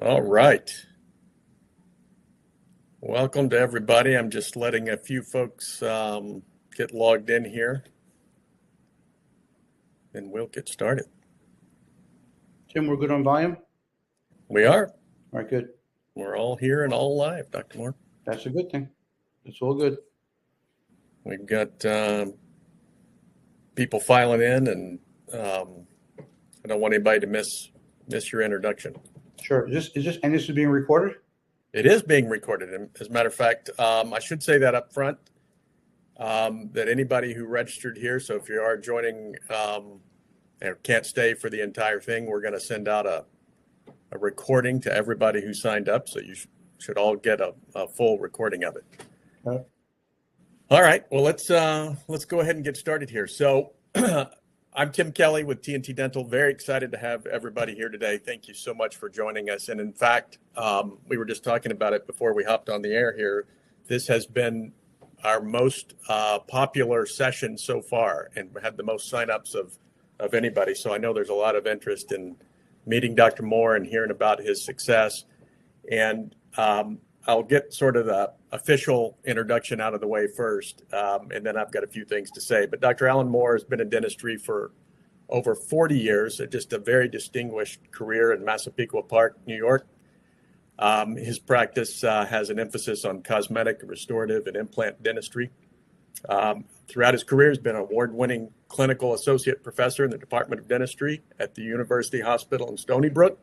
All right. Welcome to everybody. I'm just letting a few folks get logged in here, and we'll get started. Tim, we're good on volume? We are. All right, good. We're all here and all live, Dr. Mohr. That's a good thing. It's all good. We've got people filing in, and I don't want anybody to miss your introduction. Sure. Is this being recorded? It is being recorded. And as a matter of fact, I should say that up front, that anybody who registered here, so if you are joining and can't stay for the entire thing, we're going to send out a recording to everybody who signed up. So you should all get a full recording of it. Okay. All right. Well, let's go ahead and get started here. So I'm Tim Kelly with T&T Dental. Very excited to have everybody here today. Thank you so much for joining us. And in fact, we were just talking about it before we hopped on the air here. This has been our most popular session so far, and had the most signups of anybody. So I know there's a lot of interest in meeting Dr. Mohr and hearing about his success. And I'll get sort of the official introduction out of the way first, and then I've got a few things to say. But Dr. Allan Mohr has been in dentistry for over 40 years, just a very distinguished career in Massapequa Park, New York. His practice has an emphasis on cosmetic, restorative, and implant dentistry. Throughout his career, he's been an award-winning clinical associate professor in the Department of Dentistry at the University Hospital in Stony Brook.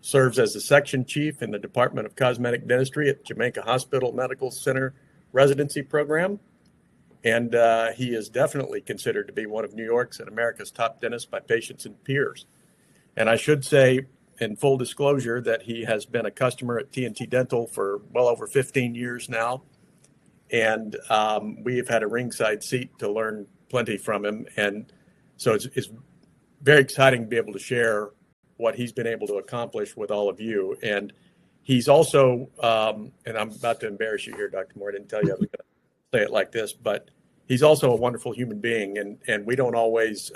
Serves as the section chief in the Department of Cosmetic Dentistry at Jamaica Hospital Medical Center Residency program. And he is definitely considered to be one of New York's and America's top dentists by patients and peers. And I should say, in full disclosure, that he has been a customer at T&T Dental for well over 15 years now. And we have had a ringside seat to learn plenty from him. And so it's very exciting to be able to share what he's been able to accomplish with all of you. And he's also, and I'm about to embarrass you here, Dr. Mohr, I didn't tell you I was going to say it like this, but he's also a wonderful human being. And we don't always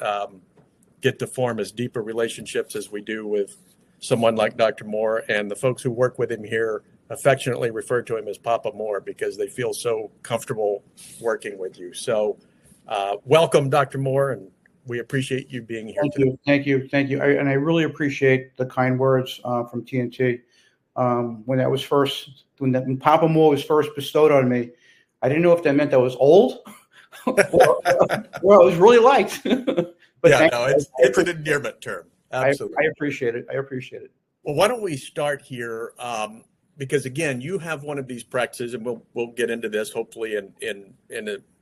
get to form as deeper relationships as we do with someone like Dr. Mohr. And the folks who work with him here affectionately refer to him as Papa Mohr because they feel so comfortable working with you. So welcome, Dr. Mohr, and we appreciate you being here today. Thank you. And I really appreciate the kind words from T&T. When Papa Mohr was first bestowed on me, I didn't know if that meant I was old or I was really liked. But yeah, no, it's an endearment term. Absolutely. I appreciate it. Well, why don't we start here? Because again, you have one of these practices, and we'll get into this hopefully in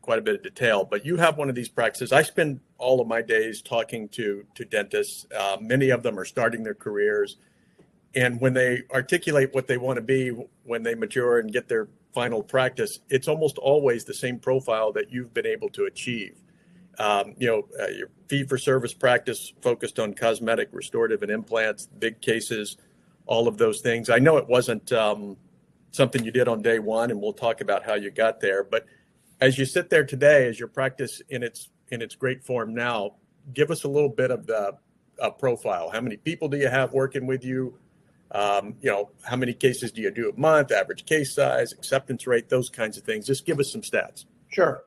quite a bit of detail. But you have one of these practices. I spend all of my days talking to dentists. Many of them are starting their careers, and when they articulate what they want to be when they mature and get their final practice, it's almost always the same profile that you've been able to achieve. Your fee-for-service practice focused on cosmetic, restorative, and implants, big cases, all of those things. I know it wasn't something you did on day one, and we'll talk about how you got there. But as you sit there today, as your practice in its great form now, give us a little bit of the profile. How many people do you have working with you? How many cases do you do a month? Average case size, acceptance rate, those kinds of things. Just give us some stats. Sure.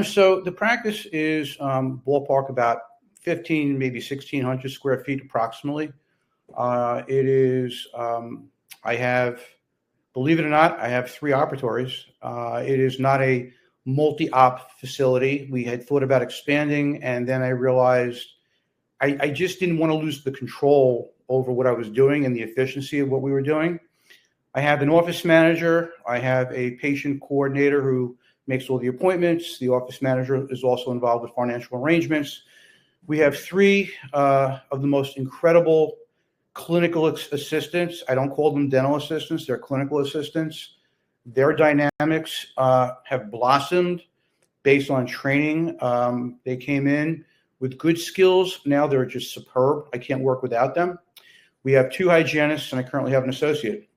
So the practice is ballpark about 15, maybe 1,600 square feet approximately. It is, believe it or not, I have 3 operatories. It is not a multi-op facility. We had thought about expanding, and then I realized I just didn't want to lose the control over what I was doing and the efficiency of what we were doing. I have an office manager. I have a patient coordinator who makes all the appointments. The office manager is also involved with financial arrangements. We have 3 of the most incredible clinical assistants. I don't call them dental assistants. They're clinical assistants. Their dynamics have blossomed based on training. They came in with good skills. Now they're just superb. I can't work without them. We have 2 hygienists, and I currently have an associate.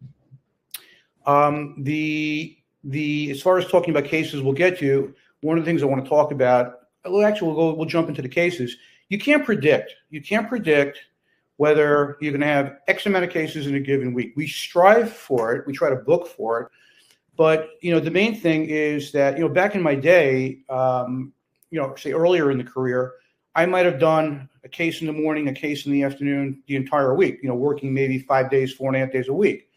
As far as talking about cases, we'll get to. One of the things I want to talk about. We'll jump into the cases. You can't predict whether you're going to have X amount of cases in a given week. We strive for it. We try to book for it. But, the main thing is that, back in my day, say earlier in the career, I might have done a case in the morning, a case in the afternoon, the entire week, working maybe 5 days, 4.5 days a week.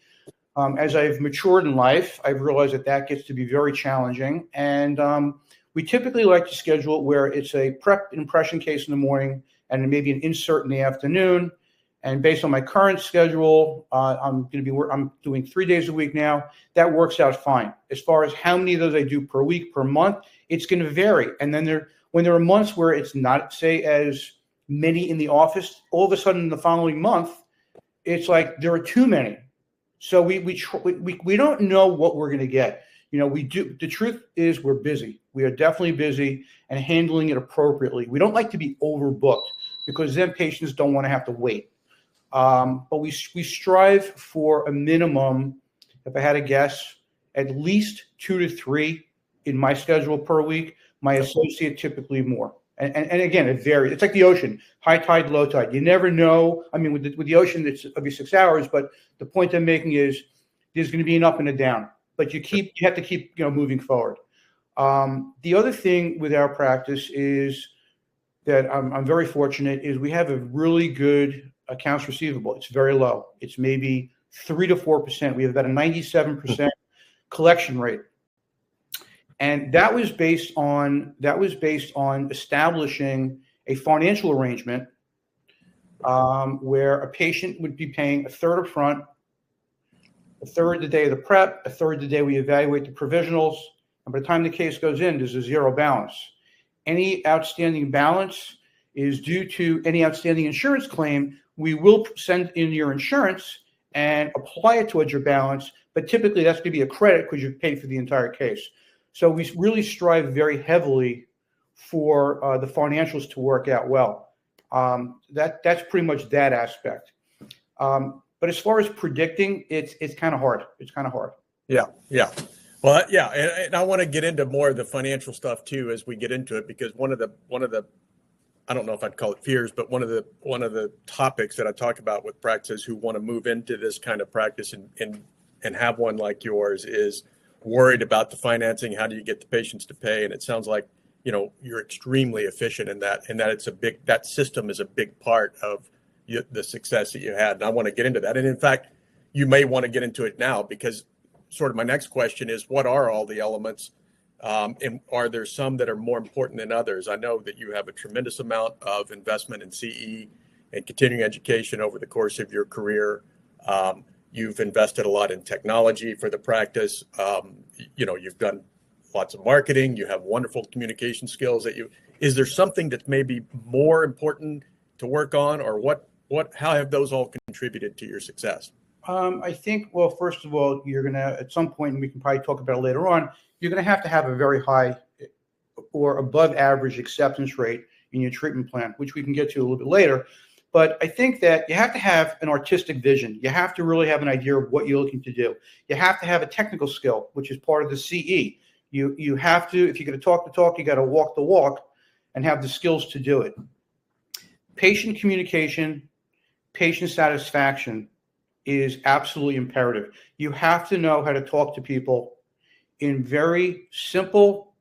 As I've matured in life, I've realized that gets to be very challenging. And we typically like to schedule it where it's a prep impression case in the morning and then maybe an insert in the afternoon. And based on my current schedule, I'm doing 3 days a week now. That works out fine. As far as how many of those I do per week, per month, it's going to vary. And then when there are months where it's not, say, as many in the office, all of a sudden the following month, it's like there are too many. So we don't know what we're going to get. We do. The truth is we're busy. We are definitely busy and handling it appropriately. We don't like to be overbooked because then patients don't want to have to wait. But we strive for a minimum, if I had to guess, at least 2 to 3 in my schedule per week. My associate typically more. And again, it varies. It's like the ocean, high tide, low tide. You never know. I mean, with the ocean, it's every 6 hours. But the point I'm making is there's going to be an up and a down. But you have to keep moving forward. The other thing with our practice is that I'm very fortunate is we have a really good accounts receivable. It's very low. It's maybe 3 to 4%. We have about a 97% collection rate. And that was based on establishing a financial arrangement where a patient would be paying a third up front, a third the day of the prep, a third the day we evaluate the provisionals, and by the time the case goes in, there's a zero balance. Any outstanding balance is due to any outstanding insurance claim. We will send in your insurance and apply it towards your balance, but typically that's going to be a credit because you've paid for the entire case. So we really strive very heavily for the financials to work out well. That's pretty much that aspect. But as far as predicting, it's kind of hard. It's kind of hard. Yeah. Well, yeah, and I want to get into more of the financial stuff too as we get into it, because one of the I don't know if I'd call it fears, but one of the topics that I talk about with practices who want to move into this kind of practice and have one like yours is worried about the financing. How do you get the patients to pay? And it sounds like you're extremely efficient in that, and that that system is a big part of the success that you had. And I want to get into that. And in fact, you may want to get into it now, because sort of my next question is, what are all the elements? And are there some that are more important than others? I know that you have a tremendous amount of investment in CE and continuing education over the course of your career. You've invested a lot in technology for the practice. You've done lots of marketing. You have wonderful communication skills. Is there something that's maybe more important to work on, or how have those all contributed to your success? I think, well, first of all, you're going to, at some point, and we can probably talk about it later on, you're going to have a very high or above average acceptance rate in your treatment plan, which we can get to a little bit later. But I think that you have to have an artistic vision. You have to really have an idea of what you're looking to do. You have to have a technical skill, which is part of the CE. You have to, if you're going to talk the talk, you got to walk the walk and have the skills to do it. Patient communication, patient satisfaction is absolutely imperative. You have to know how to talk to people in very simple,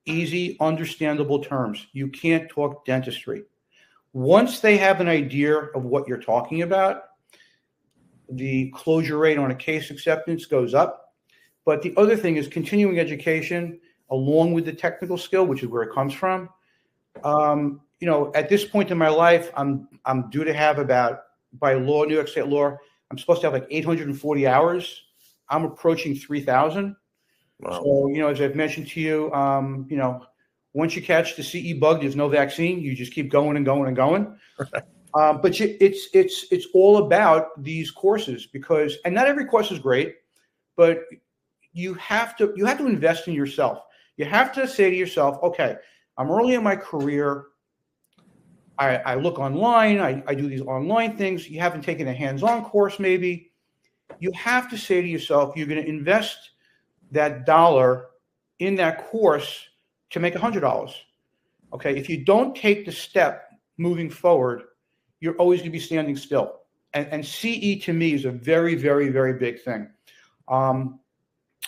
easy, understandable terms. You can't talk dentistry. Once they have an idea of what you're talking about, the closure rate on a case acceptance goes up. But the other thing is continuing education along with the technical skill, which is where it comes from. At this point in my life, I'm due to have about, by law, New York State law, I'm supposed to have like 840 hours. I'm approaching 3,000. Wow. So, as I've mentioned to you, once you catch the CE bug, there's no vaccine. You just keep going and going and going. But it's all about these courses and not every course is great, but you have to invest in yourself. You have to say to yourself, okay, I'm early in my career. I look online. I do these online things. You haven't taken a hands-on course, maybe. You have to say to yourself, you're going to invest that dollar in that course to make $100. Okay, if you don't take the step moving forward, you're always going to be standing still. And CE to me is a very, very, very big thing.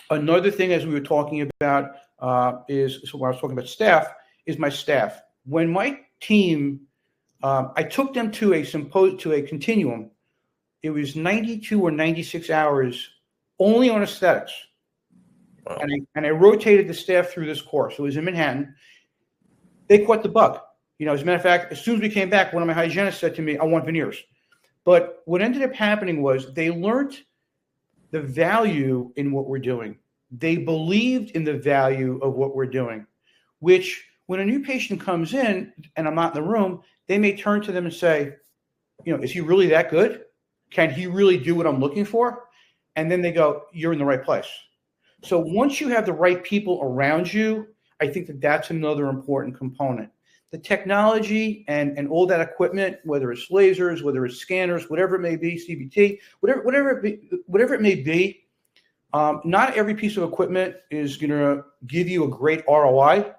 Another thing, as we were talking about, so when I was talking about staff, is my staff. When my team, I took them to a continuum. It was 92 or 96 hours only on aesthetics. Wow. And I rotated the staff through this course. It was in Manhattan. They caught the bug. As a matter of fact, as soon as we came back, one of my hygienists said to me, I want veneers. But what ended up happening was they learned the value in what we're doing. They believed in the value of what we're doing, which when a new patient comes in and I'm not in the room, they may turn to them and say, is he really that good? Can he really do what I'm looking for? And then they go, you're in the right place. So once you have the right people around you, I think that's another important component. The technology and all that equipment, whether it's lasers, whether it's scanners, whatever it may be, CBT, whatever it may be, not every piece of equipment is going to give you a great ROI.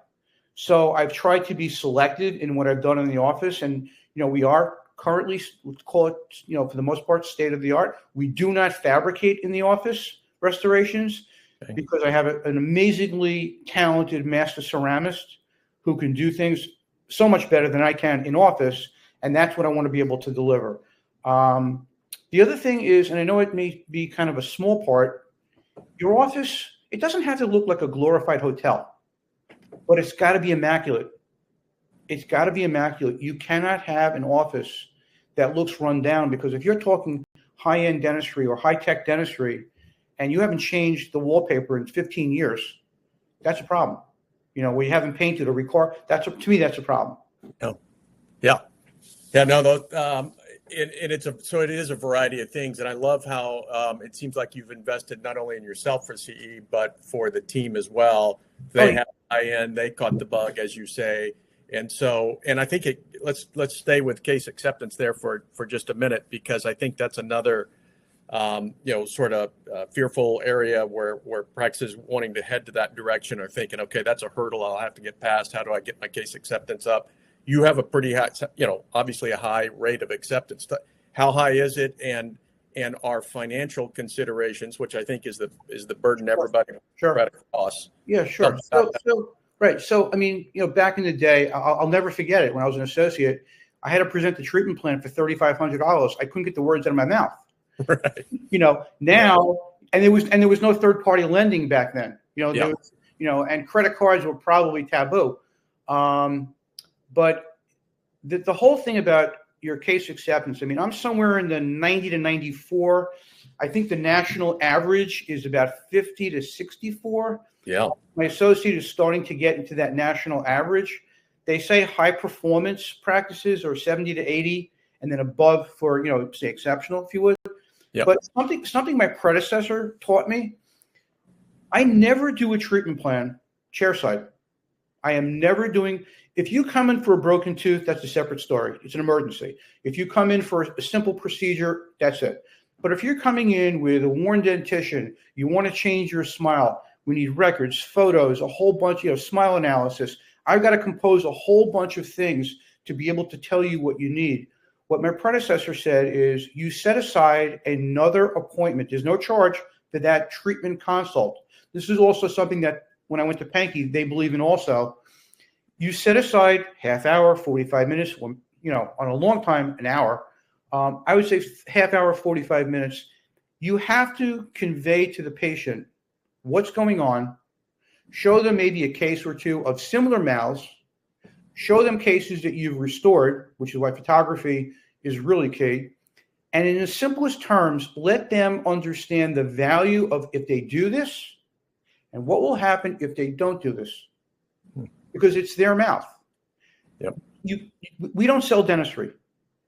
So I've tried to be selective in what I've done in the office, and we are currently, let's call it, for the most part, state of the art. We do not fabricate in the office restorations because I have an amazingly talented master ceramist who can do things so much better than I can in office, and that's what I want to be able to deliver. The other thing is, and I know it may be kind of a small part, your office, it doesn't have to look like a glorified hotel, but it's got to be immaculate. It's got to be immaculate. You cannot have an office that looks run down, because if you're talking high-end dentistry or high-tech dentistry and you haven't changed the wallpaper in 15 years, that's a problem. Where you haven't painted or record, to me, that's a problem. Yeah. No, it is a variety of things. And I love how it seems like you've invested not only in yourself for CE, but for the team as well. They have high-end, they caught the bug, as you say. And I think let's stay with case acceptance there for just a minute, because I think that's another sort of fearful area where practices wanting to head to that direction are thinking, okay, that's a hurdle I'll have to get past. How do I get my case acceptance up? You have a pretty high, obviously a high rate of acceptance. How high is it? And our financial considerations, which I think is the burden everybody across. Yeah, sure. Right. So, I mean, back in the day, I'll never forget it. When I was an associate, I had to present the treatment plan for $3,500. I couldn't get the words out of my mouth. Right. Now, and there was no third party lending back then. There was, and credit cards were probably taboo. But the whole thing about your case acceptance, I mean, I'm somewhere in the 90 to 94. I think the national average is about 50 to 64. Yeah. My associate is starting to get into that national average. They say high performance practices are 70 to 80, and then above for, say exceptional, if you would. Yep. But something my predecessor taught me, I never do a treatment plan chairside. I am never doing, if you come in for a broken tooth, that's a separate story. It's an emergency. If you come in for a simple procedure, that's it. But if you're coming in with a worn dentition, you want to change your smile, we need records, photos, a whole bunch, smile analysis. I've got to compose a whole bunch of things to be able to tell you what you need. What my predecessor said is you set aside another appointment. There's no charge for that treatment consult. This is also something that when I went to Pankey, they believe in also. You set aside half hour, 45 minutes, on a long time, an hour. I would say half hour, 45 minutes. You have to convey to the patient what's going on, show them maybe a case or two of similar mouths, show them cases that you've restored, which is why photography is really key. And in the simplest terms, let them understand the value of if they do this and what will happen if they don't do this, because it's their mouth. Yep. We don't sell dentistry.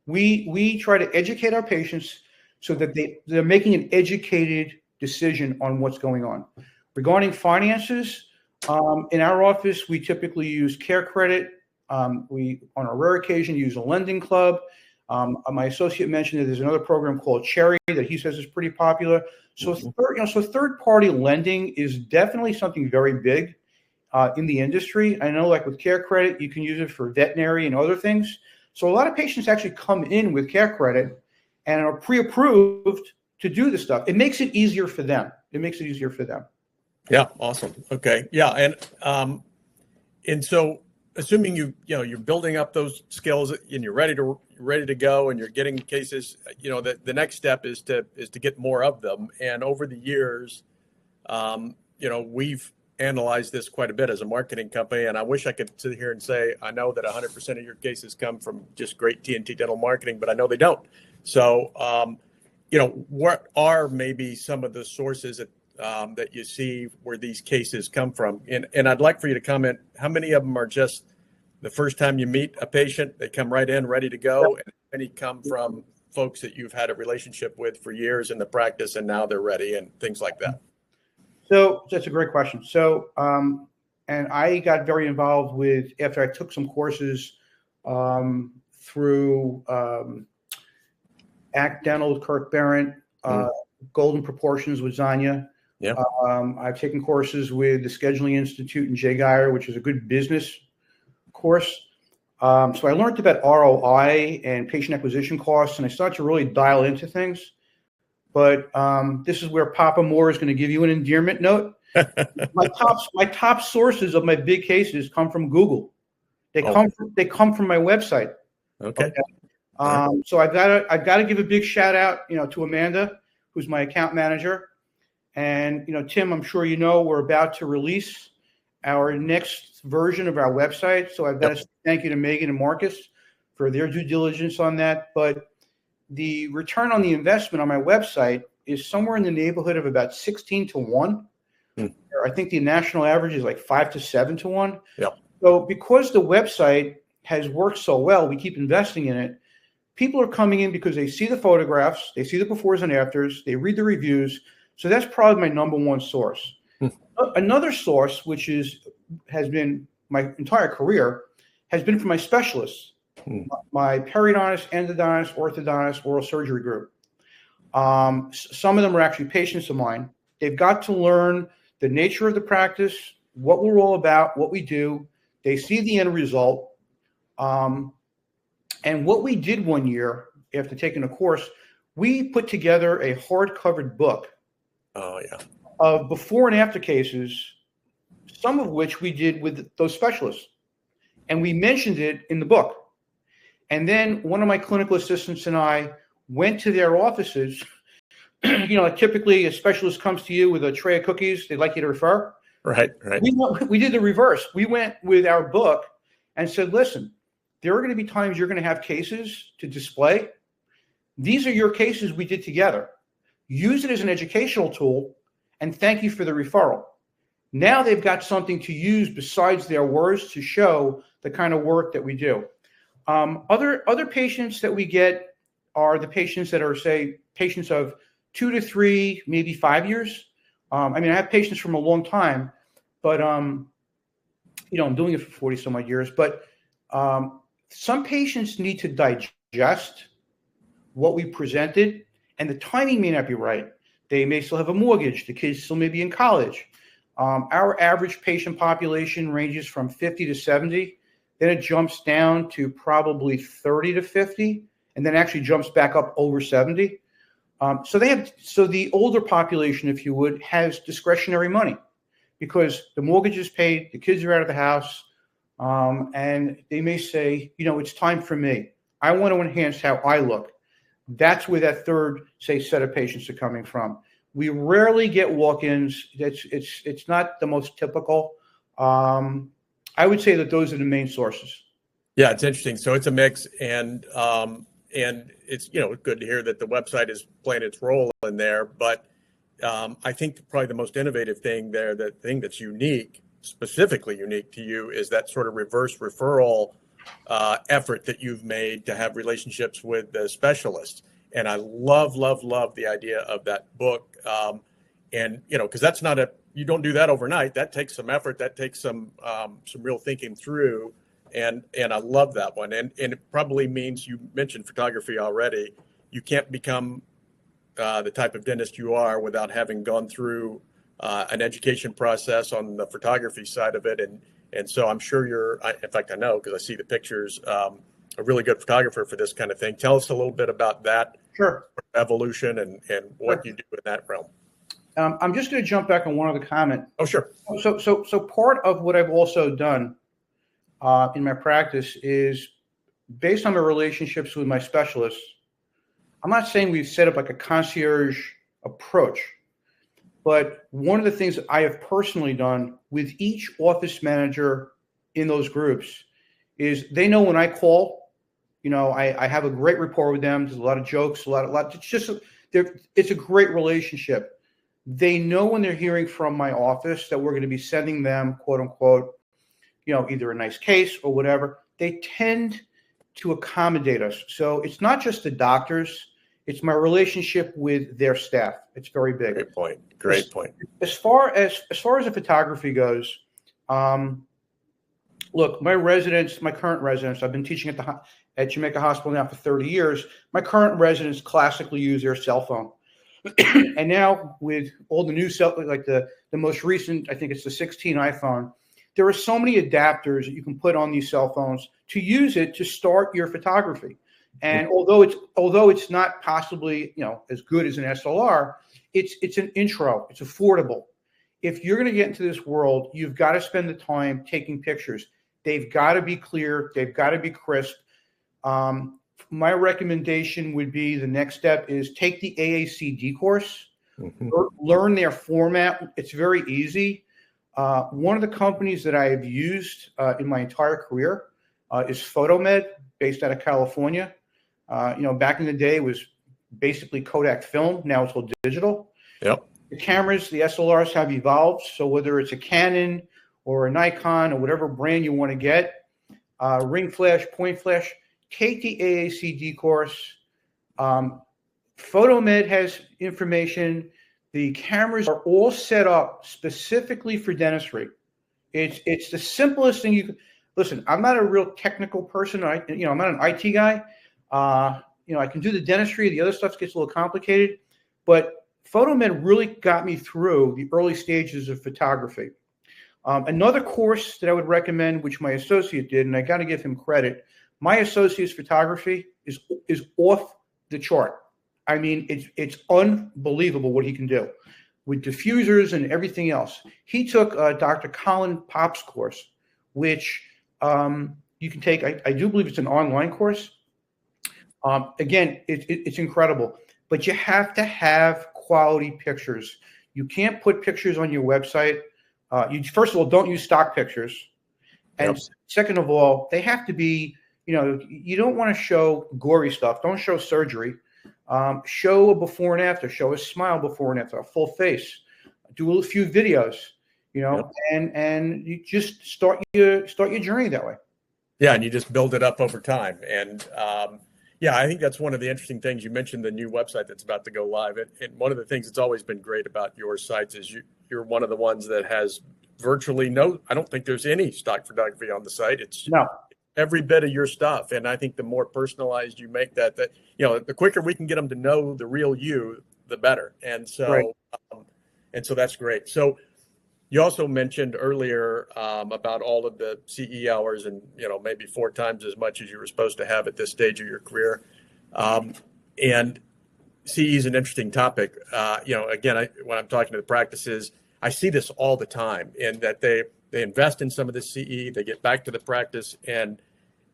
We try to educate our patients so that they're making an educated decision on what's going on. Regarding finances, in our office, we typically use care credit. We, on a rare occasion, use a lending club. My associate mentioned that there's another program called Cherry that he says is pretty popular. So, third-party lending is definitely something very big. in the industry. I know, like with care credit, you can use it for veterinary and other things. So a lot of patients actually come in with care credit and are pre-approved to do the stuff. It makes it easier for them. Yeah, awesome. Okay, yeah, and so assuming you're building up those skills and you're ready to go and you're getting cases, the next step is to get more of them. And over the years, we've analyzed this quite a bit as a marketing company, and I wish I could sit here and say I know that 100% of your cases come from just great TNT dental marketing, but I know they don't. So, what are maybe some of the sources that you see where these cases come from? And I'd like for you to comment, how many of them are just the first time you meet a patient, they come right in ready to go, and how many come from folks that you've had a relationship with for years in the practice and now they're ready and things like that? So that's a great question. So, and I got very involved with, after I took some courses through ACT Dental with Kirk Barrett, Golden Proportions with Zanya. Yeah. I've taken courses with the Scheduling Institute and Jay Geyer, which is a good business course. So I learned about ROI and patient acquisition costs, and I started to really dial into things. But this is where Papa Mohr is going to give you an endearment note. My top sources of my big cases come from Google. They come from my website. Okay. So I've got to give a big shout out, to Amanda, who's my account manager, and Tim. I'm sure we're about to release our next version of our website. So I've got to say thank you to Megan and Marcus for their due diligence on that. But the return on the investment on my website is somewhere in the neighborhood of about 16 to 1. I think the national average is like 5 to 7 to 1. Yeah. So because the website has worked so well, we keep investing in it. People are coming in because they see the photographs, they see the befores and afters, they read the reviews. So that's probably my number one source. Another source, which has been my entire career, has been from my specialists. My periodontist, endodontist, orthodontist, oral surgery group. Some of them are actually patients of mine. They've got to learn the nature of the practice, what we're all about, what we do. They see the end result. And what we did one year after taking a course, we put together a hard-covered book of before and after cases, some of which we did with those specialists. And we mentioned it in the book. And then one of my clinical assistants and I went to their offices. Typically a specialist comes to you with a tray of cookies they'd like you to refer. Right. We did the reverse. We went with our book and said, listen, there are going to be times you're going to have cases to display. These are your cases we did together. Use it as an educational tool, and thank you for the referral. Now they've got something to use besides their words to show the kind of work that we do. Other patients that we get are the patients that are, say, patients of 2 to 3, maybe 5 years. I have patients from a long time, but I'm doing it for 40 some odd years. But some patients need to digest what we presented, and the timing may not be right. They may still have a mortgage. The kids still may be in college. Our average patient population ranges from 50 to 70. Then it jumps down to probably 30 to 50, and then actually jumps back up over 70. So the older population, if you would, has discretionary money because the mortgage is paid, the kids are out of the house, and they may say, it's time for me. I want to enhance how I look. That's where that third, set of patients are coming from. We rarely get walk-ins. It's not the most typical. I would say that those are the main sources. Yeah, it's interesting. So it's a mix, and it's good to hear that the website is playing its role in there. But I think probably the most innovative thing there, the thing that's specifically unique to you, is that sort of reverse referral effort that you've made to have relationships with the specialists. And I love the idea of that book. And because that's you don't do that overnight. That takes some effort. That takes some real thinking through. And I love that one. And it probably means, you mentioned photography already. You can't become the type of dentist you are without having gone through an education process on the photography side of it. And so I'm sure in fact, I know because I see the pictures, a really good photographer for this kind of thing. Tell us a little bit about that Sure. evolution and what you do in that realm. I'm just going to jump back on one other comment. Oh, sure. So part of what I've also done in my practice is based on my relationships with my specialists. I'm not saying we've set up like a concierge approach, but one of the things that I have personally done with each office manager in those groups is they know when I call, I have a great rapport with them. There's a lot of jokes, a lot. It's a great relationship. They know when they're hearing from my office that we're going to be sending them, quote unquote, either a nice case or whatever. They tend to accommodate us. So it's not just the doctors. It's my relationship with their staff. It's very big. Great point. As far as the photography goes, look, my current residents, I've been teaching at Jamaica Hospital now for 30 years. My current residents classically use their cell phone. And now with all the new like the most recent, I think it's the 16 iPhone, there are so many adapters that you can put on these cell phones to use it to start your photography. And although it's not possibly as good as an SLR, it's an intro. It's affordable. If you're going to get into this world, you've got to spend the time taking pictures. They've got to be clear. They've got to be crisp. My recommendation would be the next step is take the AACD course, learn their format. It's very easy. One of the companies that I have used in my entire career is PhotoMed, based out of California. Back in the day, it was basically Kodak film. Now it's all digital. Yep. The cameras, the SLRs have evolved. So whether it's a Canon or a Nikon or whatever brand you want to get, ring flash, point flash, take the AACD course. PhotoMed has information. The cameras are all set up specifically for dentistry. It's the simplest thing you can. Listen, I'm not a real technical person. I'm not an IT guy. I can do the dentistry. The other stuff gets a little complicated, but PhotoMed really got me through the early stages of photography. Another course that I would recommend, which my associate did, and I got to give him credit, my associate's photography is off the chart. I mean, it's unbelievable what he can do with diffusers and everything else. He took Dr. Colin Pop's course, which you can take. I do believe it's an online course. Again, it's incredible, but you have to have quality pictures. You can't put pictures on your website. First of all, don't use stock pictures. And second of all, they have to be, you don't want to show gory stuff. Don't show surgery. Show a before and after. Show a smile before and after, a full face. Do a few videos, and you just start your journey that way. Yeah, and you just build it up over time. And I think that's one of the interesting things. You mentioned the new website that's about to go live. And one of the things that's always been great about your sites is you're one of the ones that has virtually I don't think there's any stock photography on the site. It's every bit of your stuff. And I think the more personalized you make that the quicker we can get them to know the real you, the better. And so, so that's great. So you also mentioned earlier about all of the CE hours and, maybe 4 times as much as you were supposed to have at this stage of your career. And CE is an interesting topic. Again, when I'm talking to the practices, I see this all the time, in that they invest in some of the CE, they get back to the practice, and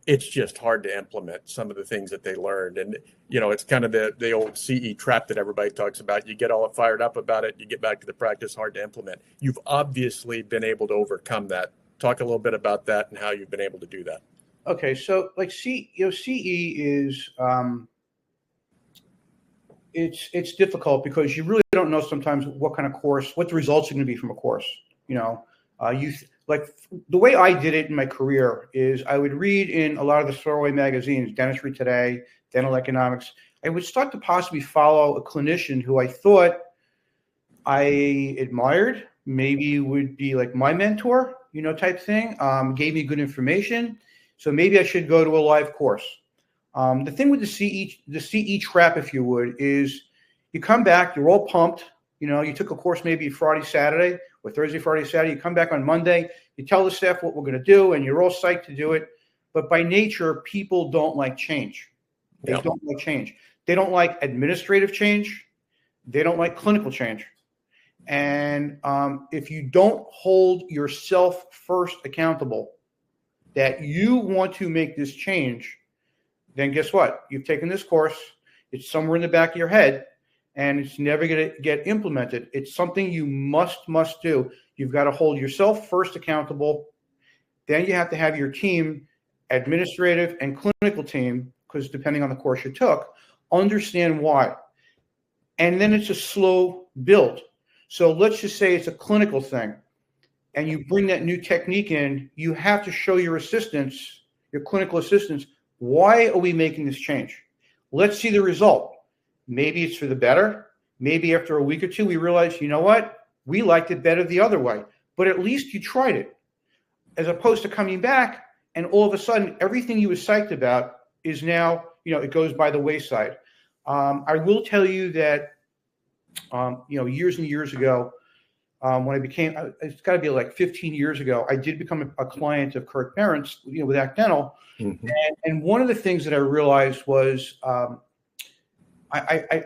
it's just hard to implement some of the things that they learned. And, it's kind of the old CE trap that everybody talks about. You get all fired up about it, you get back to the practice, hard to implement. You've obviously been able to overcome that. Talk a little bit about that and how you've been able to do that. Okay, so like CE is it's difficult because you really don't know sometimes what kind of course, what the results are going to be from a course. Like the way I did it in my career is I would read in a lot of the throwaway magazines, Dentistry Today, Dental Economics. I would start to possibly follow a clinician who I thought I admired, maybe would be like my mentor, type thing, gave me good information. So maybe I should go to a live course. The thing with the CE trap, if you would, is you come back, you're all pumped. You took a course maybe Friday, Saturday, or Thursday, Friday, Saturday. You come back on Monday, you tell the staff what we're going to do, and you're all psyched to do it. But by nature, people don't like change. They Yep. don't like change. They don't like administrative change. They don't like clinical change. And if you don't hold yourself first accountable that you want to make this change, then guess what? You've taken this course. It's somewhere in the back of your head, and it's never going to get implemented. It's something you must do. You've got to hold yourself first accountable. Then you have to have your team, administrative and clinical team, because depending on the course you took, understand why. And then it's a slow build. So let's just say it's a clinical thing, and you bring that new technique in, you have to show your assistants, your clinical assistants, why are we making this change? Let's see the result. Maybe it's for the better. Maybe after a week or two, we realize, you know what? We liked it better the other way, but at least you tried it. As opposed to coming back and all of a sudden, everything you were psyched about is now, it goes by the wayside. I will tell you that, years and years ago, when I became, it's got to be like 15 years ago, I did become a client of Kirk Barron's, with Act Dental. Mm-hmm. And one of the things that I realized was I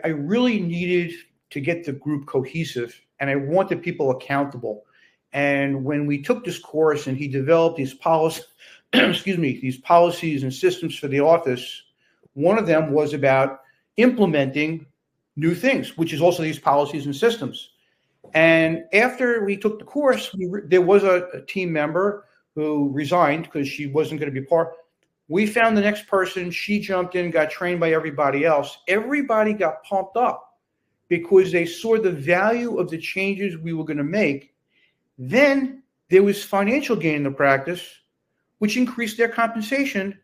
really needed to get the group cohesive, and I wanted people accountable. And when we took this course and he developed these policies, these policies and systems for the office, one of them was about implementing new things, which is also these policies and systems. And after we took the course, there was a team member who resigned because she wasn't going to be part. We found the next person. She jumped in, got trained by everybody else. Everybody got pumped up because they saw the value of the changes we were going to make. Then there was financial gain in the practice, which increased their compensation.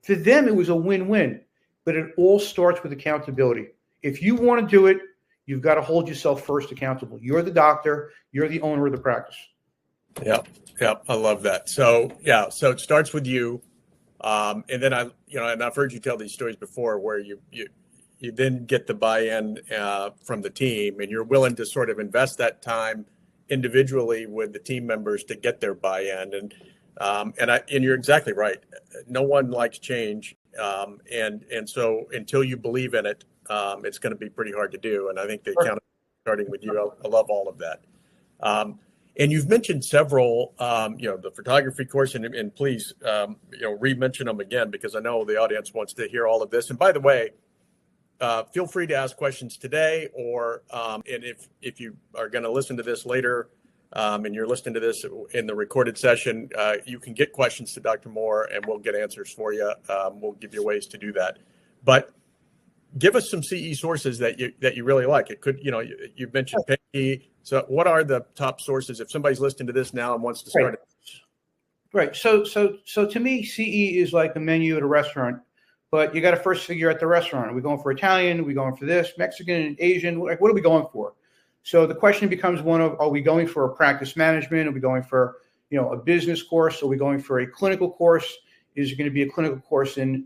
For them, it was a win-win. But it all starts with accountability. If you want to do it, you've got to hold yourself first accountable. You're the doctor. You're the owner of the practice. Yep. I love that. So it starts with you. And then and I've heard you tell these stories before where you then get the buy-in from the team, and you're willing to sort of invest that time individually with the team members to get their buy-in. And you're exactly right. No one likes change. And so until you believe in it, it's going to be pretty hard to do. And I think the accountability starting with you, I love all of that. And you've mentioned several, the photography course, and please, re-mention them again, because I know the audience wants to hear all of this. And by the way, feel free to ask questions today, or and if you are going to listen to this later, and you're listening to this in the recorded session, you can get questions to Dr. Mohr, and we'll get answers for you. We'll give you ways to do that. But give us some CE sources that you really like. It could, you've mentioned Peggy. So what are the top sources if somebody's listening to this now and wants to start? Right. So to me, CE is like the menu at a restaurant, but you got to first figure out the restaurant. Are we going for Italian? Are we going for this, Mexican, Asian? Like, what are we going for? So the question becomes one of, are we going for a practice management? Are we going for, a business course? Are we going for a clinical course? Is it going to be a clinical course in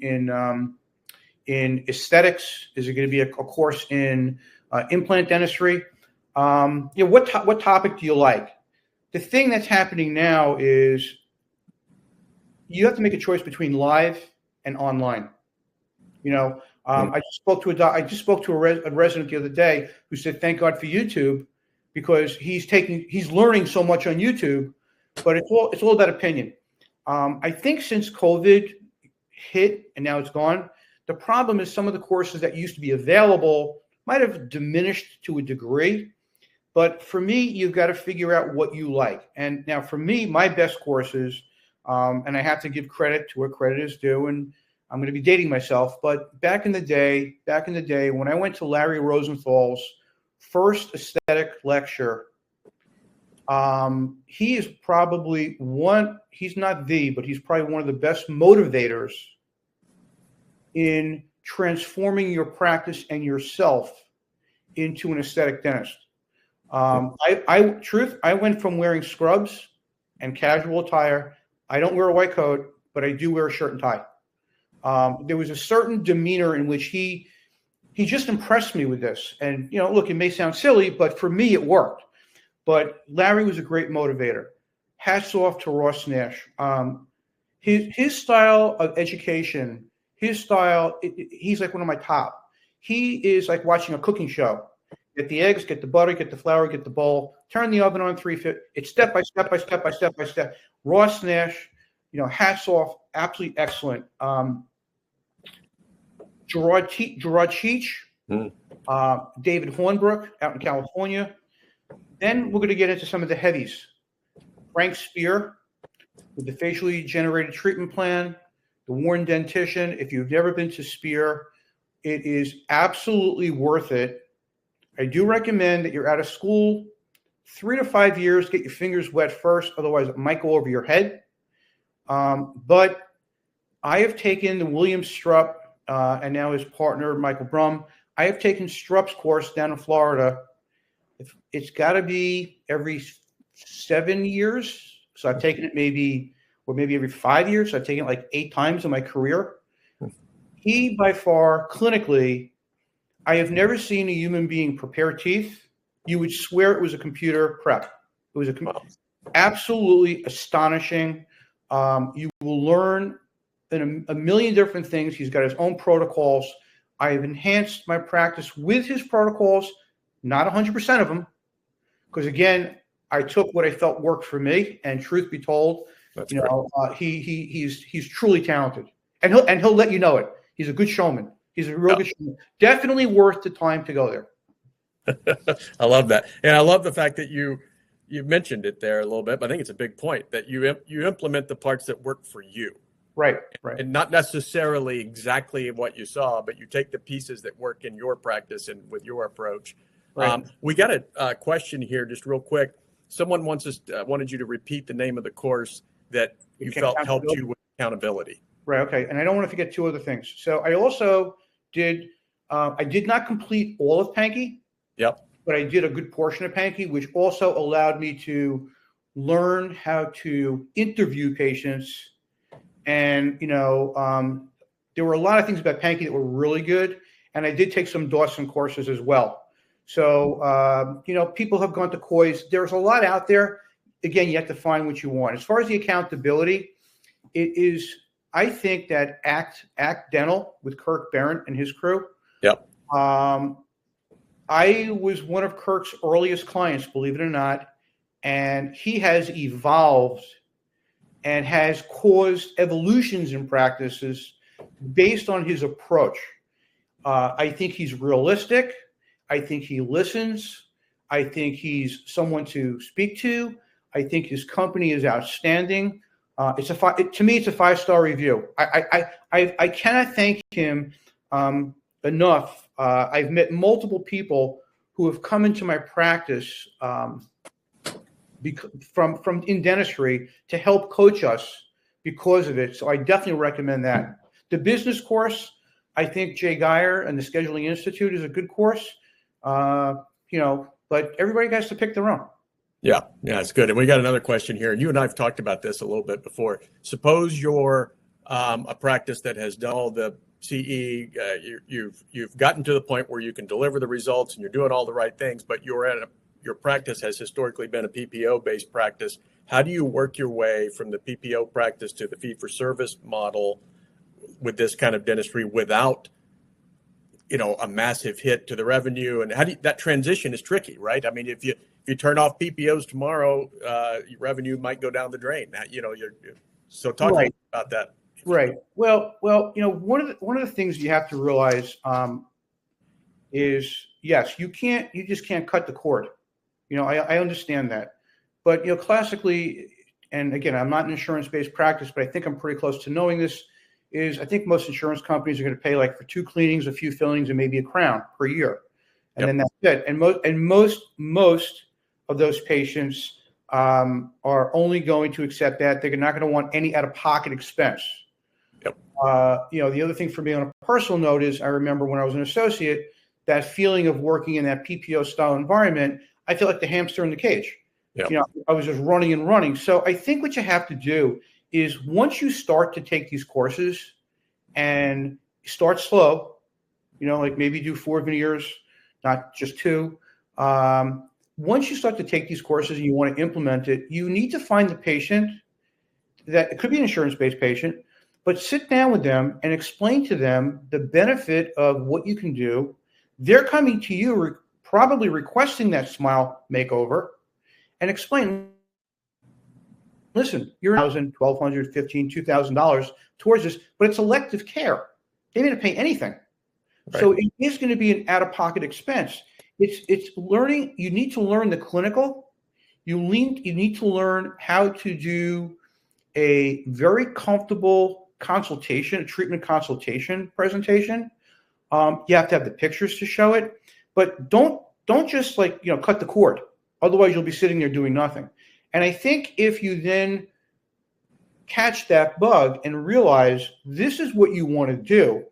aesthetics? Is it going to be a course in implant dentistry? What topic do you like? The thing that's happening now is you have to make a choice between live and online. I just spoke to a resident the other day who said, "Thank God for YouTube," because he's learning so much on YouTube. But it's all about opinion. I think since COVID hit and now it's gone, the problem is some of the courses that used to be available might have diminished to a degree. But for me, you've got to figure out what you like. And now for me, my best courses, and I have to give credit to where credit is due, and I'm going to be dating myself, but back in the day, when I went to Larry Rosenthal's first aesthetic lecture, he is probably he's probably one of the best motivators in transforming your practice and yourself into an aesthetic dentist. I went from wearing scrubs and casual attire. I don't wear a white coat, but I do wear a shirt and tie. There was a certain demeanor in which he just impressed me with this. And, look, it may sound silly, but for me, it worked. But Larry was a great motivator. Hats off to Ross Nash. his style of education, he's like one of my top. He is like watching a cooking show. Get the eggs, get the butter, get the flour, get the bowl, turn the oven on 350. It's step by step by step by step by step. Ross Nash, hats off, absolutely excellent. Gerard Cheech, David Hornbrook out in California. Then we're going to get into some of the heavies. Frank Spear with the facially generated treatment plan, the Warren Dentition. If you've never been to Spear, it is absolutely worth it. I do recommend that you're out of school 3 to 5 years, get your fingers wet first, otherwise it might go over your head. But I have taken the William Strupp and now his partner, Michael Brum. I have taken Strupp's course down in Florida. It's got to be every 7 years. So I've taken it maybe every 5 years. So I've taken it like 8 times in my career. He, by far, clinically, I have never seen a human being prepare teeth. You would swear it was a computer prep. It was absolutely astonishing. You will learn a million different things. He's got his own protocols. I have enhanced my practice with his protocols, not 100% of them, because again, I took what I felt worked for me. And truth be told, he's truly talented, and he'll let you know it. He's a good showman. He's a real good showman. Definitely worth the time to go there. I love that, and I love the fact that you mentioned it there a little bit. But I think it's a big point that you implement the parts that work for you. Right. And not necessarily exactly what you saw, but you take the pieces that work in your practice and with your approach. Right. We got a question here, just real quick. Someone wanted you to repeat the name of the course that you felt helped you with accountability. Right. Okay. And I don't want to forget 2 other things. So I also did. I did not complete all of Pankey. Yep. But I did a good portion of Pankey, which also allowed me to learn how to interview patients. And, there were a lot of things about Pankey that were really good. And I did take some Dawson courses as well. So, people have gone to COIS. There's a lot out there. Again, you have to find what you want. As far as the accountability, it is, I think that ACT Dental with Kirk Barron and his crew. Yep. I was one of Kirk's earliest clients, believe it or not. And he has evolved and has caused evolutions in practices based on his approach. I think he's realistic. I think he listens. I think he's someone to speak to. I think his company is outstanding. To me, it's a 5-star review. I cannot thank him enough. I've met multiple people who have come into my practice from in dentistry to help coach us because of it. So I definitely recommend that. The business course, I think Jay Geyer and the Scheduling Institute is a good course. But everybody has to pick their own. Yeah, it's good. And we got another question here. And you and I have talked about this a little bit before. Suppose you're a practice that has done all the CE, you've gotten to the point where you can deliver the results and you're doing all the right things, but your practice has historically been a PPO-based practice. How do you work your way from the PPO practice to the fee-for-service model with this kind of dentistry without, a massive hit to the revenue? And that transition is tricky, right? I mean, if you turn off PPOs tomorrow, your revenue might go down the drain. So talk about that. Right. Well, one of the things you have to realize is, yes, you just can't cut the cord. I understand that, but classically, and again, I'm not an insurance-based practice, but I think I'm pretty close to knowing this. I think most insurance companies are going to pay like for 2 cleanings, a few fillings, and maybe a crown per year, and then that's it. And most of those patients are only going to accept that. They're not going to want any out-of-pocket expense. Yep. The other thing for me on a personal note is I remember when I was an associate, that feeling of working in that PPO style environment, I feel like the hamster in the cage. Yep. I was just running and running. So I think what you have to do is once you start to take these courses and start slow, like maybe do 4 veneers, not just 2. Once you start to take these courses and you want to implement it, you need to find the patient that it could be an insurance-based patient, but sit down with them and explain to them the benefit of what you can do. They're coming to you, probably requesting that smile makeover, and explain, listen, you're $1,000, $1,200, $1,500, $2,000 towards this, but it's elective care. They didn't pay anything. Right. So it is going to be an out-of-pocket expense. It's learning. You need to learn the clinical. You need to learn how to do a very comfortable consultation, a treatment consultation presentation. You have to have the pictures to show it, but don't just cut the cord. Otherwise, you'll be sitting there doing nothing. And I think if you then catch that bug and realize this is what you want to do,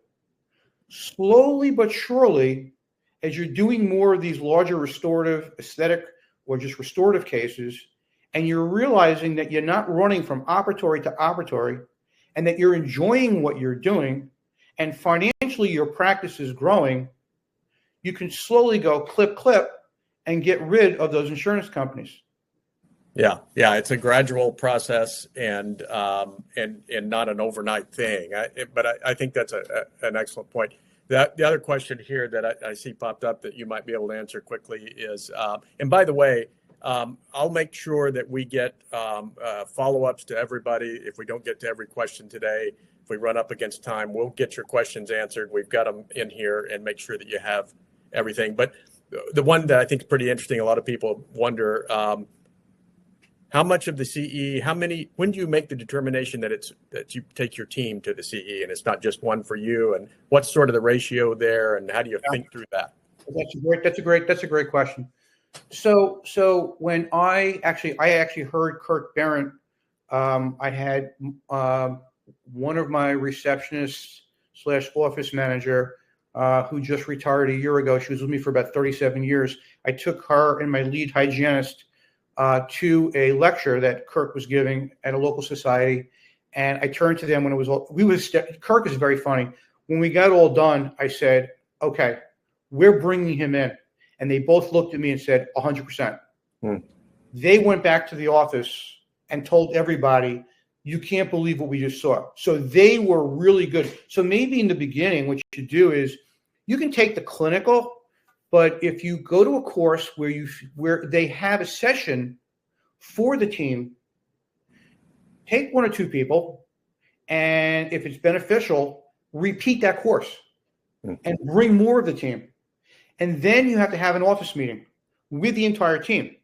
slowly but surely, as you're doing more of these larger restorative, aesthetic, or just restorative cases, and you're realizing that you're not running from operatory to operatory, and that you're enjoying what you're doing, and financially your practice is growing, you can slowly go clip, and get rid of those insurance companies. Yeah, it's a gradual process and not an overnight thing. But I think that's an excellent point. The other question here that I see popped up that you might be able to answer quickly is, and by the way, I'll make sure that we get follow-ups to everybody. If we don't get to every question today, if we run up against time, we'll get your questions answered. We've got them in here and make sure that you have everything. But the one that I think is pretty interesting, a lot of people wonder, how much of the CE, when do you make the determination that you take your team to the CE and it's not just one for you, and what's sort of the ratio there, and how do you think through that? That's a great question. So when I actually heard Kirk Barrett, I had one of my receptionists / office manager who just retired a year ago. She was with me for about 37 years. I took her and my lead hygienist to a lecture that Kirk was giving at a local society. And I turned to them when it was all, Kirk is very funny. When we got all done, I said, okay, we're bringing him in. And they both looked at me and said, 100%. They went back to the office and told everybody, you can't believe what we just saw. So they were really good. So maybe in the beginning, what you should do is you can take the clinical, but if you go to a course where they have a session for the team, take one or two people, and if it's beneficial, repeat that course and bring more of the team. And then you have to have an office meeting with the entire team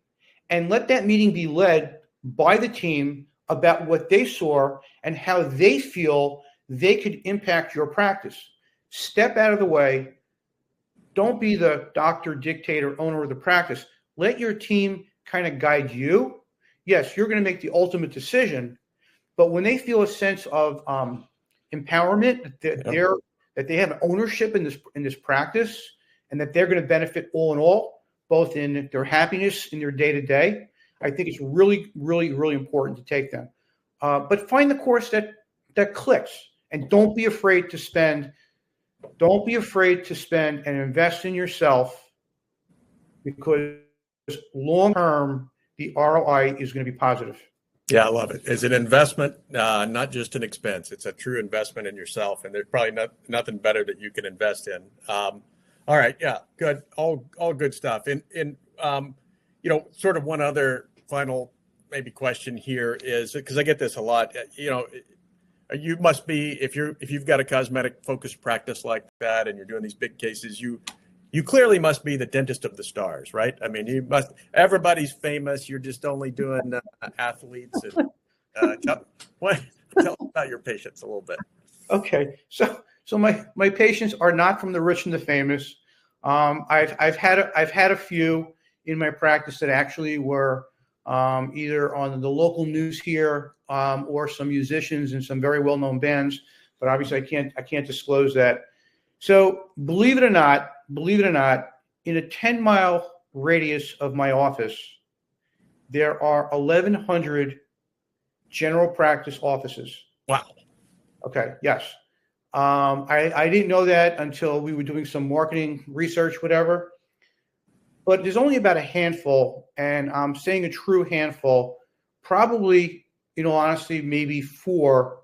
and let that meeting be led by the team about what they saw and how they feel they could impact your practice. Step out of the way. Don't be the doctor, dictator, owner of the practice. Let your team kind of guide you. Yes, you're going to make the ultimate decision, but when they feel a sense of empowerment, that they have ownership in this practice, and that they're going to benefit all in all, both in their happiness in their day-to-day, I think it's really, really, really important to take them. But find the course that clicks, and don't be afraid to spend. Don't be afraid to spend and invest in yourself, because long-term, the ROI is going to be positive. Yeah, I love it. It's an investment, not just an expense. It's a true investment in yourself, and there's probably nothing better that you can invest in. All right, yeah, good, all good stuff. And sort of one other final maybe question here is, because I get this a lot. You must be, if you've got a cosmetic focused practice like that, and you're doing these big cases, you clearly must be the dentist of the stars, right? I mean, everybody's famous. You're just only doing athletes. And tell about your patients a little bit. Okay, so my patients are not from the rich and the famous. I've had a few in my practice that actually were either on the local news here or some musicians and some very well-known bands, but obviously I can't disclose that. So believe it or not, in a 10-mile radius of my office, there are 1,100 general practice offices. Wow. Okay. Yes. I didn't know that until we were doing some marketing research, whatever. But there's only about a handful, and I'm saying a true handful. Probably in all honesty, maybe 4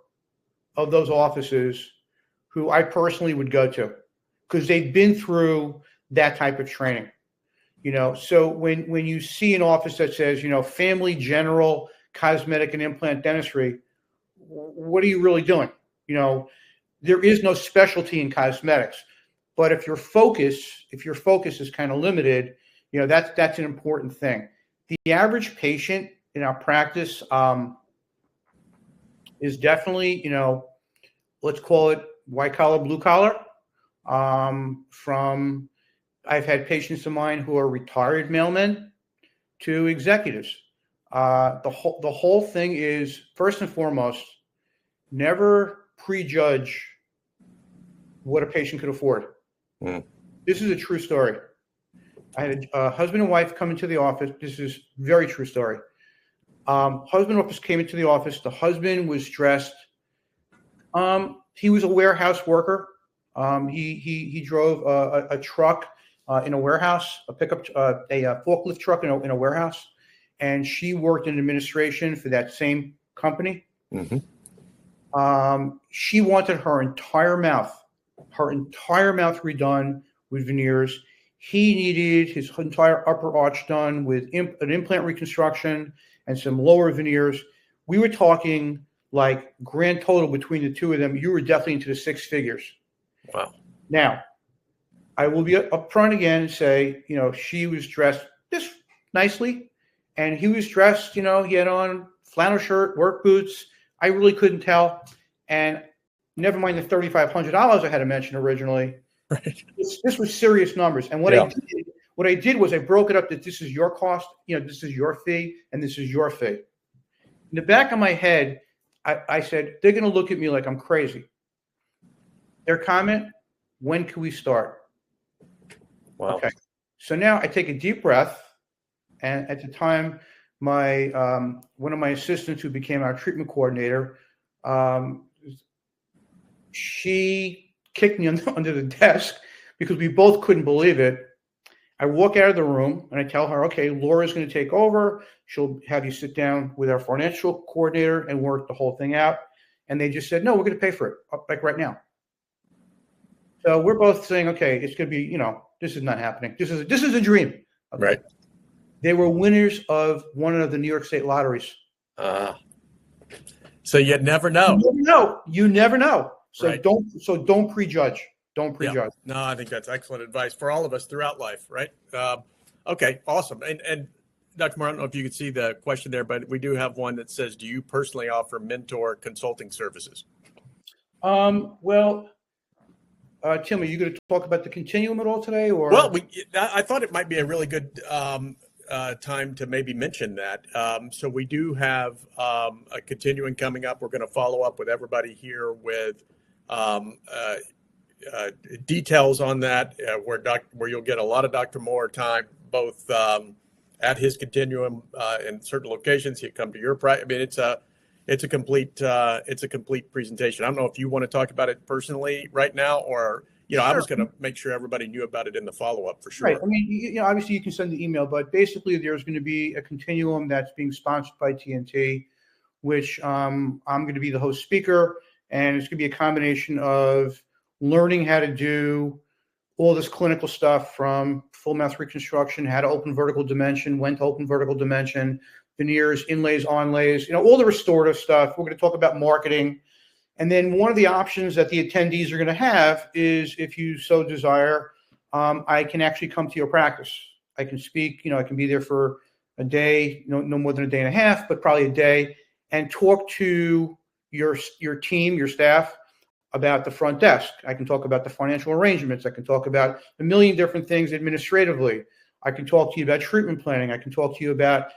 of those offices who I personally would go to because they've been through that type of training. So when you see an office that says, family, general, cosmetic, and implant dentistry, what are you really doing? There is no specialty in cosmetics, but if your focus is kind of limited, that's an important thing. The average patient in our practice is definitely, let's call it white collar, blue collar. I've had patients of mine who are retired mailmen to executives. The whole thing is, first and foremost, never prejudge what a patient could afford. This is a true story. I had a husband and wife come into the office. This is very true story. Husband and wife came into the office. The husband was dressed. He was a warehouse worker. He drove a truck in a warehouse, a forklift truck in a warehouse, and she worked in administration for that same company. She wanted her entire mouth redone with veneers. He needed his entire upper arch done with an implant reconstruction and some lower veneers. We were talking like grand total between the two of them. You were definitely into the 6 figures. Wow. Now, I will be upfront again and say, she was dressed just nicely, and he was dressed, he had on flannel shirt, work boots. I really couldn't tell. And never mind the $3,500 I had to mention originally. Right. This was serious numbers. And what I did was I broke it up that this is your cost, this is your fee, and this is your fee. In the back of my head, I said, they're going to look at me like I'm crazy. Their comment, when can we start? Wow. Okay. So now I take a deep breath. And at the time, my one of my assistants who became our treatment coordinator, she kicked me under the desk because we both couldn't believe it. I walk out of the room and I tell her, okay, Laura's going to take over. She'll have you sit down with our financial coordinator and work the whole thing out. And they just said, no, we're going to pay for it, like right now. So we're both saying, okay, it's going to be, this is not happening. This is a dream. Okay. Right. They were winners of one of the New York State lotteries. So you never know. You never know. So right. don't prejudge. Don't prejudge. Yeah. No, I think that's excellent advice for all of us throughout life, right? Okay, awesome. And Dr. Mohr, I don't know if you could see the question there, but we do have one that says, do you personally offer mentor consulting services? Well, Tim, are you going to talk about the continuum at all today? Or well, I thought it might be a really good time to maybe mention that. So we do have a continuing coming up. We're going to follow up with everybody here with details on that, where you'll get a lot of Dr. Mohr time, both at his continuum in certain locations. He'll come to your practice. I mean, it's a complete presentation. I don't know if you want to talk about it personally right now, or Sure. I was going to make sure everybody knew about it in the follow up for sure. Right. I mean, obviously you can send the email, but basically there's going to be a continuum that's being sponsored by TNT, which I'm going to be the host speaker, and it's going to be a combination of learning how to do all this clinical stuff from full mouth reconstruction, how to open vertical dimension, when to open vertical dimension, veneers, inlays, onlays, all the restorative stuff. We're going to talk about marketing. And then one of the options that the attendees are going to have is, if you so desire, I can actually come to your practice. I can speak, I can be there for a day, no more than a day and a half, but probably a day, and talk to your team, your staff, about the front desk. I can talk about the financial arrangements. I can talk about a million different things administratively. I can talk to you about treatment planning. I can talk to you about,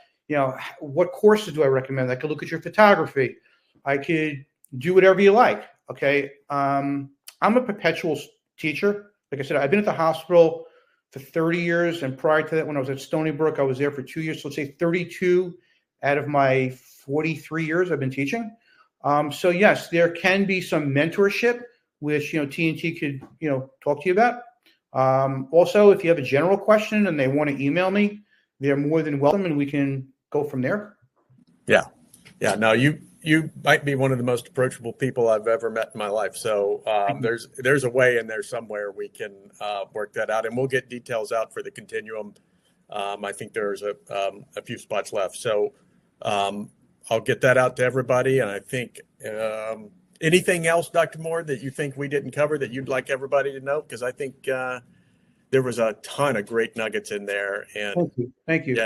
what courses do I recommend? I could look at your photography. I could do whatever you like. Okay. I'm a perpetual teacher. Like I said, I've been at the hospital for 30 years. And prior to that, when I was at Stony Brook, I was there for 2 years. So let's say 32 out of my 43 years I've been teaching. So yes, there can be some mentorship, which, TNT could, talk to you about. Also, if you have a general question and they want to email me, they're more than welcome, and we can go from there. Yeah. No, you might be one of the most approachable people I've ever met in my life. So there's a way in there somewhere we can work that out, and we'll get details out for the continuum. I think there's a few spots left, so I'll get that out to everybody. And I think anything else, Dr. Mohr, that you think we didn't cover that you'd like everybody to know? Because I think there was a ton of great nuggets in there. And thank you.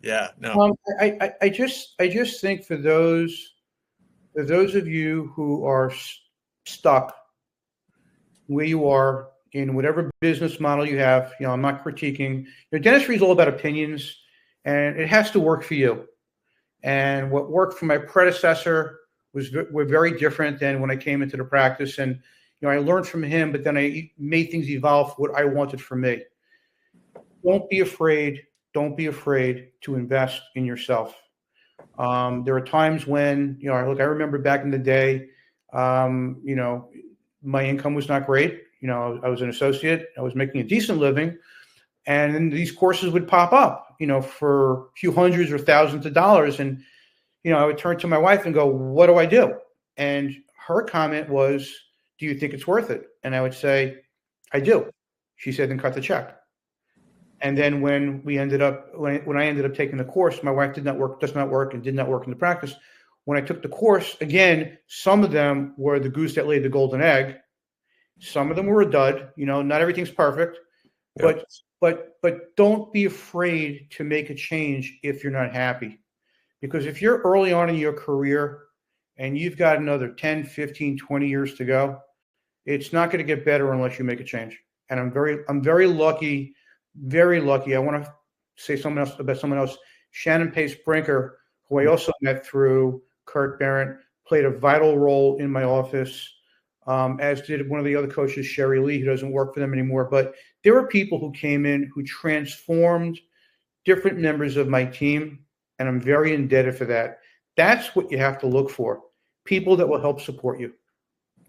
Yeah. No. I just think for those of you who are stuck where you are in whatever business model you have, I'm not critiquing. Dentistry is all about opinions, and it has to work for you. And what worked for my predecessor were very different than when I came into the practice. And I learned from him, but then I made things evolve for what I wanted for me. Don't be afraid. Don't be afraid to invest in yourself. There are times when, I remember back in the day, my income was not great. I was an associate. I was making a decent living. And then these courses would pop up, for a few hundreds or thousands of dollars. And, I would turn to my wife and go, what do I do? And her comment was, do you think it's worth it? And I would say, I do. She said, then cut the check. And then when I ended up taking the course, my wife does not work and did not work in the practice. When I took the course, again, some of them were the goose that laid the golden egg. Some of them were a dud. Not everything's perfect, but don't be afraid to make a change if you're not happy. Because if you're early on in your career and you've got another 10, 15, 20 years to go, it's not going to get better unless you make a change. And I'm very lucky. Very lucky. I want to say about someone else. Shannon Pace Brinker, who I also met through Kurt Barrett, played a vital role in my office, as did one of the other coaches, Sherry Lee, who doesn't work for them anymore. But there were people who came in who transformed different members of my team, and I'm very indebted for that. That's what you have to look for, people that will help support you.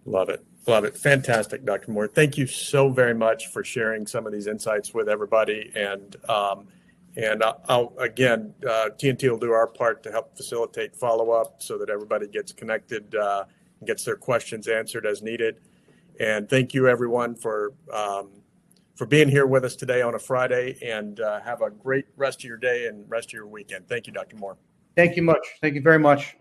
Love it. Love it. Fantastic, Dr. Mohr. Thank you so very much for sharing some of these insights with everybody. And I'll again, TNT will do our part to help facilitate follow-up so that everybody gets connected, and gets their questions answered as needed. And thank you, everyone, for being here with us today on a Friday. And have a great rest of your day and rest of your weekend. Thank you, Dr. Mohr. Thank you much. Thank you very much.